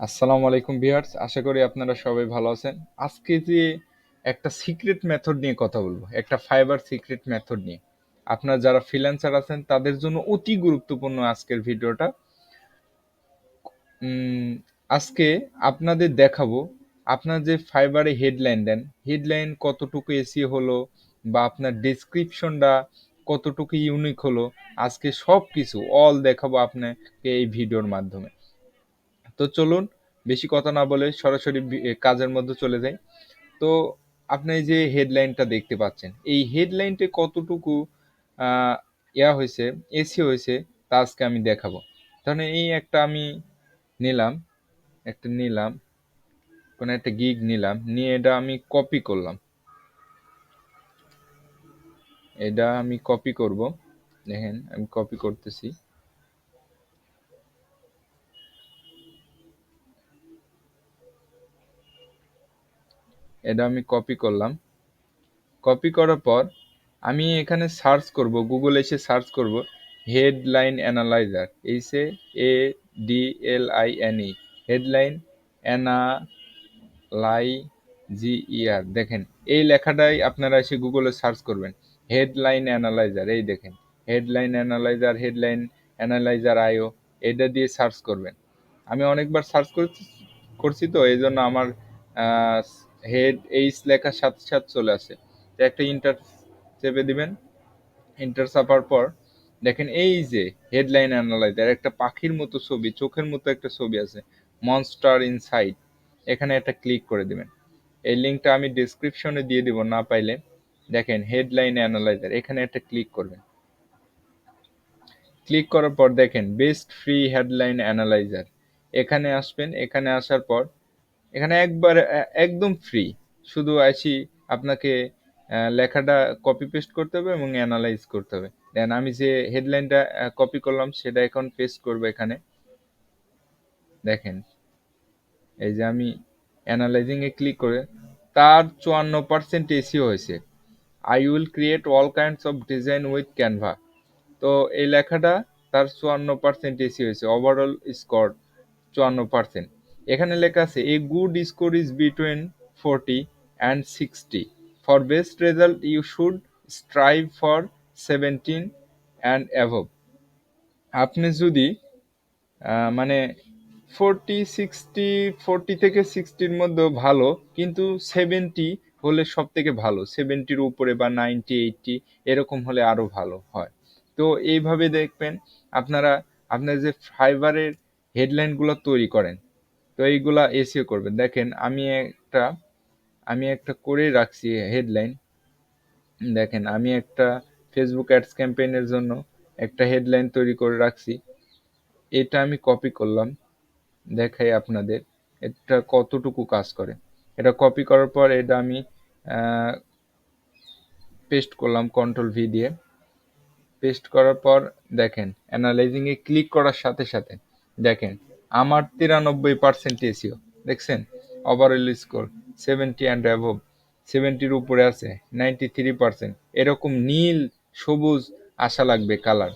আসসালামু আলাইকুম ভিউয়ার্স, আশা করি আপনারা সবাই ভালো আছেন। আজকে যে একটা সিক্রেট মেথড নিয়ে কথা বলবো, একটা ফাইবার সিক্রেট মেথড নিয়ে। আপনারা যারা ফ্রিল্যান্সার আছেন তাদের জন্য অতি গুরুত্বপূর্ণ আজকের ভিডিওটা। উম, আজকে আপনাদের দেখাবো আপনার যে ফাইবারে হেডলাইন দেন, হেডলাইন কতটুকু এসিও হলো বা আপনার ডেসক্রিপশনটা কতটুকু ইউনিক হলো। আজকে সব কিছু অল দেখাবো আপনাকে এই ভিডিওর মাধ্যমে। তো চলুন বেশি কথা না বলে সরাসরি কাজের মধ্যে চলে যাই। তো আপনি এই যে হেডলাইনটা দেখতে পাচ্ছেন, এই হেডলাইনটা কতটুকু ইয়া হয়েছে, এসিও হয়েছে, তা আজকে আমি দেখাবো। তাহলে এই একটা আমি নিলাম, কোনো একটা গিগ নিলাম, নিয়ে এটা আমি কপি করলাম। এটা আমি কপি করব, দেখেন আমি কপি করতেছি। এটা আমি কপি করলাম। কপি করার পর আমি এখানে সার্চ করব, গুগলে এসে সার্চ করব হেডলাইন অ্যানালাইজার, ADLINE, হেডলাইন অ্যানালাইজিয়ার। দেখেন এই লেখাটাই আপনারা এসে গুগলে সার্চ করবেন, হেডলাইন অ্যানালাইজার। এই দেখেন হেডলাইন অ্যানালাইজার, হেডলাইন অ্যানালাইজার আইও, এটা দিয়ে সার্চ করবেন। আমি অনেকবার সার্চ করছি তো এই জন্য আমার হেড এইচ লেখার সাথে সাথে চলে আসে। তো একটা ইন্টার চেপে দিবেন। ইন্টার চাপার পর দেখেন এই যে হেডলাইন অ্যানালাইজার, একটা পাখির মতো ছবি, চোখের মতো একটা ছবি আছে, মনস্টার ইনসাইড। এখানে একটা ক্লিক করে দিবেন। এই লিঙ্কটা আমি ডিসক্রিপশনে দিয়ে দিব, না পাইলে দেখেন হেডলাইন অ্যানালাইজার, এখানে একটা ক্লিক করবেন। ক্লিক করার পর দেখেন বেস্ট ফ্রি হেডলাইন অ্যানালাইজার, এখানে আসবেন। এখানে আসার পর এখানে একবার একদম ফ্রি, শুধু আসি আপনাকে লেখাটা কপি পেস্ট করতে হবে এবং অ্যানালাইজ করতে হবে। দেন আমি যে হেডলাইনটা কপি করলাম সেটা এখন পেস্ট করব এখানে। দেখেন এই যে আমি অ্যানালাইজিংয়ে ক্লিক করে তার 54% এসিও হয়েছে। I will create all kinds of design with Canva. তো এই লেখাটা তার 54% এসি হয়েছে, ওভারঅল স্কোর 54%। এখানে লেখা আছে a good score is between 40 and 60, for best result you should strive for 17 and above. আপনি যদি মানে 40 60, 40 থেকে 60-র মধ্যে ভালো, কিন্তু 70 হলে সব থেকে ভালো, 70-র উপরে বা 90 80 এরকম হলে আরো ভালো হয়। তো এইভাবে দেখবেন আপনারা আপনার যে ফাইবারের হেডলাইনগুলো তৈরি করেন, তো এইগুলা এসিও করবেন। দেখেন আমি একটা করে রাখছি হেডলাইন। দেখেন আমি একটা ফেসবুক অ্যাডস ক্যাম্পেইনের জন্য একটা হেডলাইন তৈরি করে রাখছি। এটা আমি কপি করলাম, দেখাই আপনাদের এটা কতটুকু কাজ করে। এটা কপি করার পর এটা আমি পেস্ট করলাম কন্ট্রোল V দিয়ে। পেস্ট করার পর দেখেন অ্যানালাইজিংয়ে ক্লিক করার সাথে সাথে দেখেন আমার 93% এসিও, দেখছেন? ওভারঅল স্কোর 70 অ্যান্ড অ্যাভব, 70-র উপরে আছে 93%। এরকম নীল সবুজ আসা লাগবে কালার,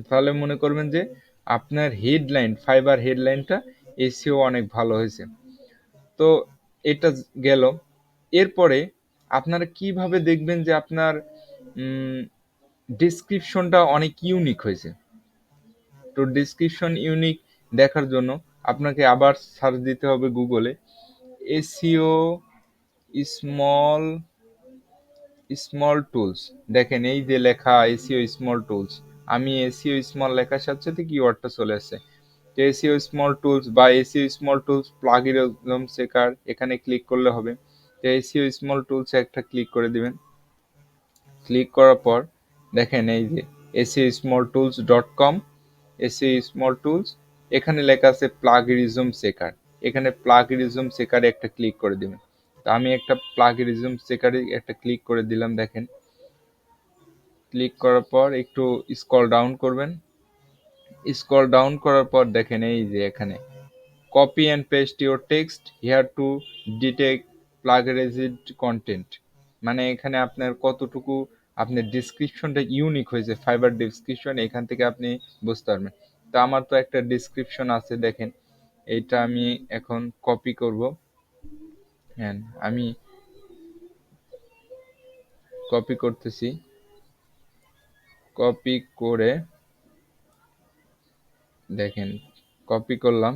তাহলে মনে করবেন যে আপনার হেডলাইন, ফাইবার হেডলাইনটা এসিও অনেক ভালো হয়েছে। তো এটা গেল। এরপরে আপনারা কিভাবে দেখবেন যে আপনার ডেসক্রিপশনটা অনেক ইউনিক হয়েছে? তো ডেসক্রিপশন ইউনিক দেখার জন্য আপনাকে আবার সার্চ দিতে হবে গুগলে এসইও স্মল স্মল টুলস। দেখেন এই যে লেখা এসইও স্মল টুলস, আমি এসইও স্মল লেখার সাথে সাথে কিওয়ার্ডটা চলে আসছে। তো এসইও স্মল টুলস বা SEO small tools plugin checker, এখানে ক্লিক করলে হবে। তো এসইও স্মল টুলস একটা ক্লিক করে দিবেন। ক্লিক করার পর দেখেন এই যে seosmalltools.com, এসইও স্মল টুলস, এখানে লেখা আছে প্লাগরিজম চেকার। এখানে প্লাগরিজম চেকারে একটা ক্লিক করে দিবেন। তো আমি একটা প্লাগরিজম চেকারে একটা ক্লিক করে দিলাম। দেখেন ক্লিক করার পর একটু স্ক্রল ডাউন করবেন। স্ক্রল ডাউন করার পর দেখেন এই যে এখানে copy and paste your text here to detect plagiarized content. মানে এখানে আপনার কতটুকু আপনার ডিসক্রিপশনটা ইউনিক হয়েছে, ফাইবার ডিসক্রিপশন, এখান থেকে আপনি বুঝতে পারবেন। তো আমার তো একটা ডিসক্রিপশন আছে, দেখেন এইটা আমি এখন কপি করব। হ্যাঁ, আমি কপি করতেছি। কপি করে দেখেন, কপি করলাম।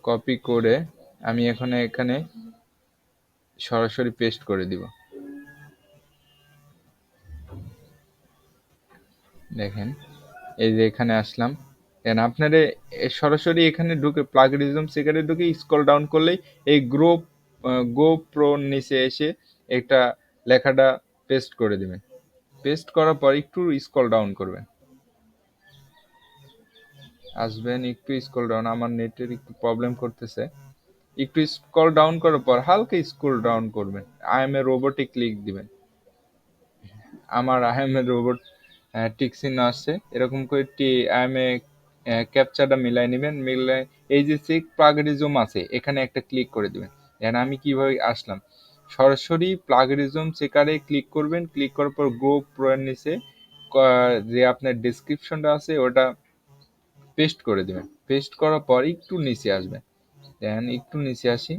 কপি করে আমি এখানে সরাসরি পেস্ট করে দিব। দেখেন, এই যে এখানে আসলাম। দেন আপনারা সরাসরি এখানে ঢুকে প্লাগরিজম সেকারে ঢুকে স্ক্রল ডাউন করলেই এই গো প্রোর নিচে এসে একটা লেখাটা পেস্ট করে দিবেন। পেস্ট করার পর একটু স্ক্রল ডাউন করবেন, আসবেন একটু স্ক্রল ডাউন। আমার নেটের একটু প্রবলেম করতেছে। একটু স্ক্রল ডাউন করার পর হালকা স্ক্রল ডাউন করবেন, আই এম এ রোবটে ক্লিক দিবেন। আমার I M A robot tick চিহ্ন আসছে, এরকম করে আই এম এ ক্যাপচারটা মিলাই নেবেন। মিলাই এই যে চেক প্লাগরিজম আছে এখানে একটা ক্লিক করে দিবেন। দেন আমি কিভাবে আসলাম, সরাসরি প্লাগরিজম চেকারে ক্লিক করবেন। ক্লিক করার পর গো প্রো এর নিচে যে আপনার ডেসক্রিপশনটা আছে ওটা পেস্ট করে দেবেন। পেস্ট করার পর একটু নিচে আসবেন। দেন একটু নিচে আসি,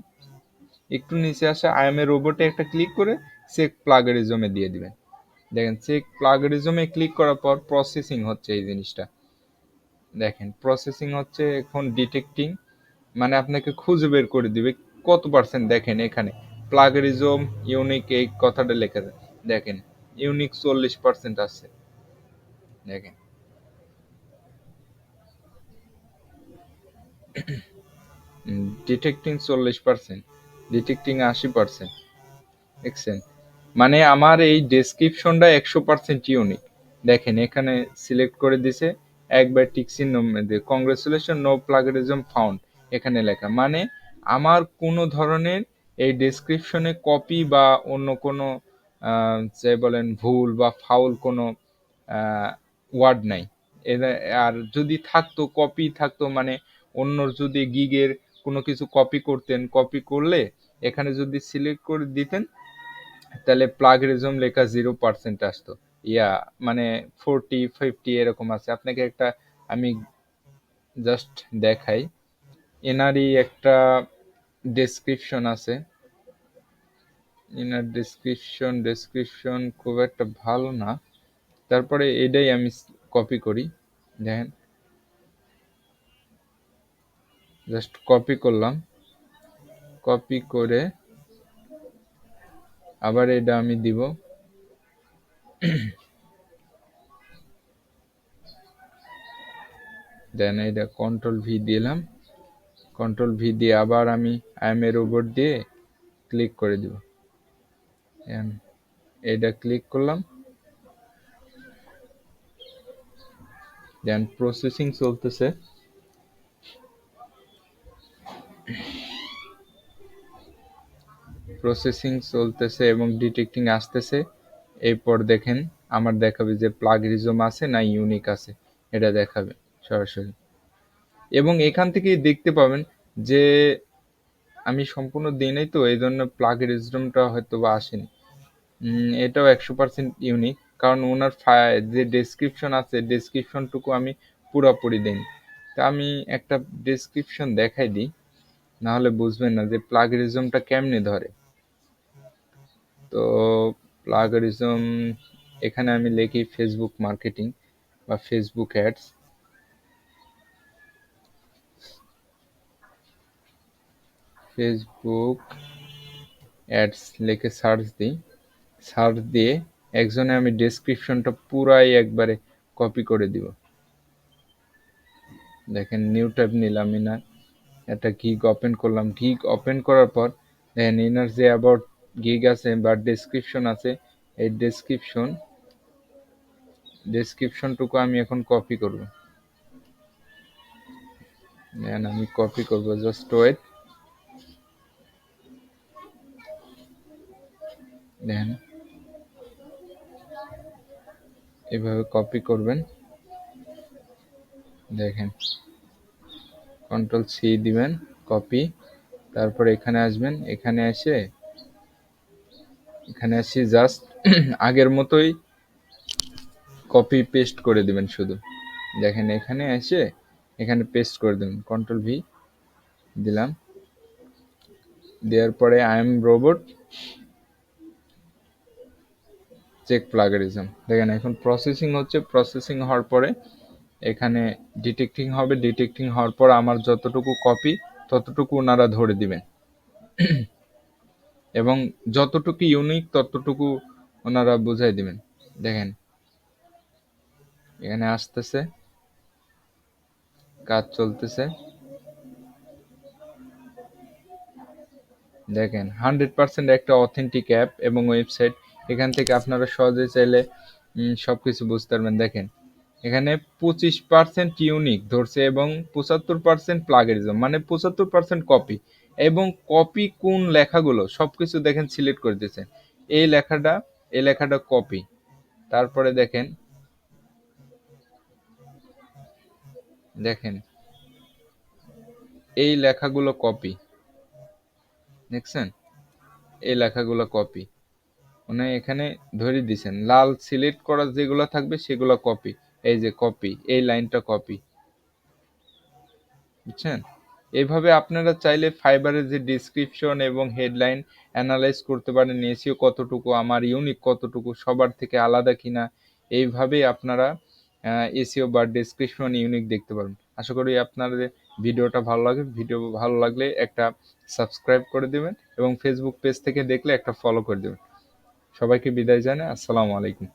একটু নিচে আসা আই এম এ রোবটে একটা ক্লিক করে চেক প্লাগরিজমে দিয়ে দিবেন। দেখেন চেক প্লাগরিজমে ক্লিক করার পর প্রসেসিং হচ্ছে এই জিনিসটা। দেখেন প্রসেসিং হচ্ছে এখন ডিটেক্টিং, মানে আপনাকে খুঁজে বের করে দিবে কত পার্সেন্ট। দেখেন এখানে প্লাগরিজম ইউনিক এই কথাটা লেখা যায়। দেখেন ইউনিক 40% আছে। দেখেন ডিটেক্টিং 40%, ডিটেক্টিং 80%। দেখছেন, মানে আমার এই ডেসক্রিপশনটা 100% ইউনিক। দেখেন এখানে সিলেক্ট করে দিছে একবার টিক চিহ্ন, কংগ্রেচুলেশন নো প্লাগরিজম ফাউন্ড এখানে লেখা, মানে আমার কোনো ধরনের এই ডেসক্রিপশনে কপি বা অন্য কোনো যে বলেন ভুল বা ফাউল কোনো ওয়ার্ড নাই। আর যদি থাকতো, কপি থাকতো, মানে অন্যর যদি গিগের কোনো কিছু কপি করতেন, কপি করলে এখানে যদি সিলেক্ট করে দিতেন তাহলে প্লাগরিজম লেখা 0% আসতো। মানে 40-50 এরকম আছে। আপনাকে একটা আমি জাস্ট দেখাই, এনারই একটা ডেসক্রিপশন আছে। এনার ডেসক্রিপশন খুব একটা ভালো না, তারপরে এটাই আমি কপি করি। দেখেন জাস্ট কপি করলাম, কপি করে আবার এটা আমি দিব। দেন এটা কন্ট্রোল ভি দিলাম। কন্ট্রোল ভি দিয়ে আবার আমি আই এম এ রোবট দিয়ে ক্লিক করে দিব। এটা ক্লিক করলাম। দেন প্রসেসিং চলতেছে। প্রসেসিং চলতেছে এবং ডিটেক্টিং আসতেছে। এরপর দেখেন আমার দেখাবে যে প্লাগরিজম আছে না ইউনিক আছে, এটা দেখাবে সরাসরি। এবং এখান থেকে দেখতে পাবেন যে আমি সম্পূর্ণ দিই নাই তো, এই জন্য প্লাগরিজমটা হয়তো বা আসেনি। এটাও 100% ইউনিক, কারণ ওনার যে ডেসক্রিপশন আছে ডেসক্রিপশনটুকু আমি পুরোপুরি দিই। তা আমি একটা ডেসক্রিপশন দেখাই দিই, নাহলে বুঝবেন না যে প্লাগরিজমটা কেমনে ধরে। তো প্লাগরিজম এখানে আমি লিখি ফেসবুক মার্কেটিং বা ফেসবুক অ্যাডস। ফেসবুক অ্যাডস লিখে সার্চ দিই। সার্চ দিয়ে একজনে আমি ডেসক্রিপশনটা পুরাই একবারে কপি করে দিব। দেখেন নিউ ট্যাব নিলাম, ইনার একটা গিগ ওপেন করলাম। গিগ ওপেন করার পর দেখেন ইনার যে অ্যাবাউট গিগ আছে বা ডেসক্রিপশন আছে, এই ডেসক্রিপশনটুকু আমি এখন কপি করব। দেন আমি কপি করব, জাস্ট ওয়েট। দেন এভাবে কপি করবেন। দেখেন কন্ট্রোল সি দিবেন, কপি। তারপর এখানে আসবেন, এখানে এসে জাস্ট আগের মতোই কপি পেস্ট করে দিবেন শুধু। দেখেন এখানে এসে এখানে পেস্ট করে দেবেন, কন্ট্রোল ভি দিলাম, দেওয়ার পরে I am robot check plagiarism, দেখেন এখন প্রসেসিং হচ্ছে, প্রসেসিং হওয়ার পরে এখানে ডিটেক্টিং হবে, ডিটেক্টিং হওয়ার পর আমার যতটুকু কপি ততটুকু ওনারা ধরে দিবেন এবং যতটুকু ইউনিক ততটুকু ওনারা বুঝাই দিবেন। দেখেন এখানে আসতেছে, কাজ চলতেছে, দেখেন 100% একটা অথেন্টিক অ্যাপ এবং ওয়েবসাইট। এখান থেকে আপনারা সহজে চাইলে সবকিছু বুঝতে পারবেন। দেখেন এখানে 25% ইউনিক ধরছে এবং 75% প্লাগেরিজম, মানে 75% কপি, এবং কপি কোন লেখাগুলো সবকিছু দেখেন সিলেক্ট করে দিয়েছেন। এই লেখাটা কপি, তারপরে দেখেন দেখেন এই লেখাগুলো কপি, দেখছেন এই লেখাগুলো কপি, মানে এখানে ধরে দিছেন লাল সিলেক্ট করা যেগুলো থাকবে সেগুলো কপি, এই যে কপি, এই লাইনটা কপি, বুঝছেন? এইভাবে আপনারা চাইলে ফাইবারের যে ডিসক্রিপশন এবং হেডলাইন অ্যানালাইজ করতে পারেন, এসইও কতটুকু, আমার ইউনিক কতটুকু, সবার থেকে আলাদা কিনা, এইভাবেই আপনারা এসইও বা ডিসক্রিপশন ইউনিক দেখতে পারেন। আশা করি আপনাদের ভিডিওটা ভালো লাগে, ভিডিও ভালো লাগলে একটা সাবস্ক্রাইব করে দেবেন এবং ফেসবুক পেজ থেকে দেখলে একটা ফলো করে দেবেন। সবাইকে বিদায় জানাই, আসসালামু আলাইকুম।